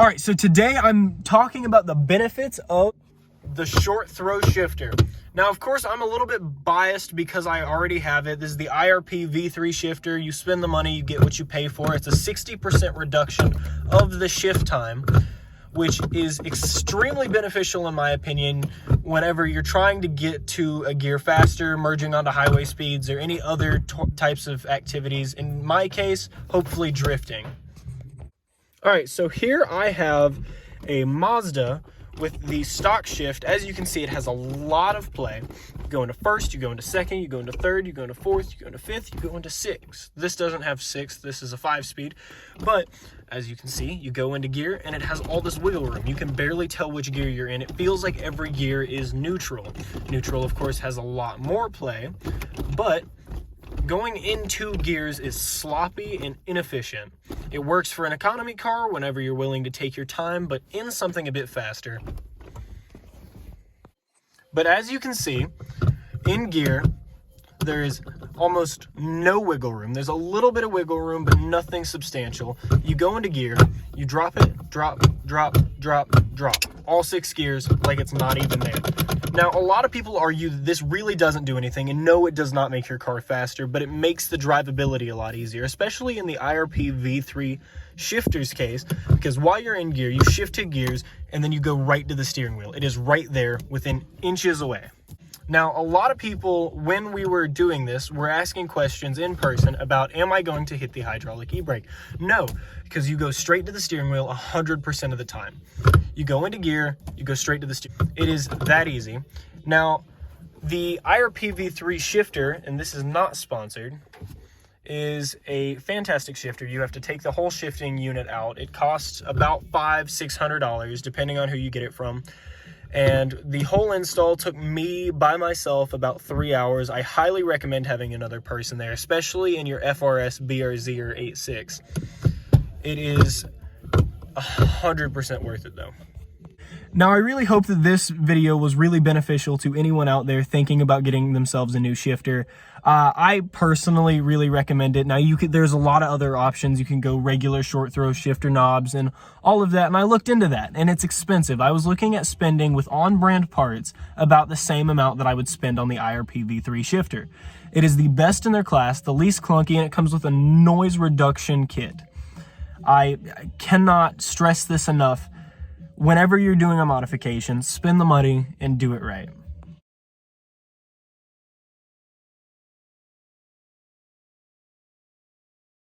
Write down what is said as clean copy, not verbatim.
All right, so today I'm talking about the benefits of the short throw shifter. Now, of course, I'm a little bit biased because I already have it. This is the IRP V3 shifter. You spend the money, you get what you pay for. It's a 60% reduction of the shift time, which is extremely beneficial in my opinion whenever you're trying to get to a gear faster, merging onto highway speeds, or any other types of activities. In my case, hopefully drifting. All right, so here I have a Mazda with the stock shift. As you can see, it has a lot of play. You go into first, you go into second, you go into third, you go into fourth, you go into fifth, you go into sixth. This doesn't have sixth, this is a 5-speed. But as you can see, you go into gear and it has all this wiggle room. You can barely tell which gear you're in. It feels like every gear is neutral. Neutral, of course, has a lot more play, but going into gears is sloppy and inefficient. It works for an economy car whenever you're willing to take your time, but in something a bit faster. But as you can see, in gear, there is almost no wiggle room. There's a little bit of wiggle room, but nothing substantial. You go into gear, you drop it, drop, drop, drop, drop. All 6 gears like it's not even there. Now, a lot of people argue that this really doesn't do anything, and no, it does not make your car faster, but it makes the drivability a lot easier, especially in the IRP V3 shifter's case, because while you're in gear, you shift to gears, and then you go right to the steering wheel. It is right there within inches away. Now, a lot of people, when we were doing this, were asking questions in person about, am I going to hit the hydraulic e-brake? No, because you go straight to the steering wheel 100% of the time. You go into gear, you go straight to the steering wheel. It is that easy. Now, the IRP V3 shifter, and this is not sponsored, is a fantastic shifter. You have to take the whole shifting unit out. It costs about $500-600, depending on who you get it from. And the whole install took me by myself about 3 hours. I highly recommend having another person there, especially in your FRS, BRZ, or 8.6. It is 100% worth it though. Now, I really hope that this video was really beneficial to anyone out there thinking about getting themselves a new shifter. I personally really recommend it. Now, there's a lot of other options. You can go regular short throw shifter knobs and all of that, and I looked into that, and it's expensive. I was looking at spending with on-brand parts about the same amount that I would spend on the IRP V3 shifter. It is the best in their class, the least clunky, and it comes with a noise reduction kit. I cannot stress this enough. Whenever you're doing a modification, spend the money and do it right.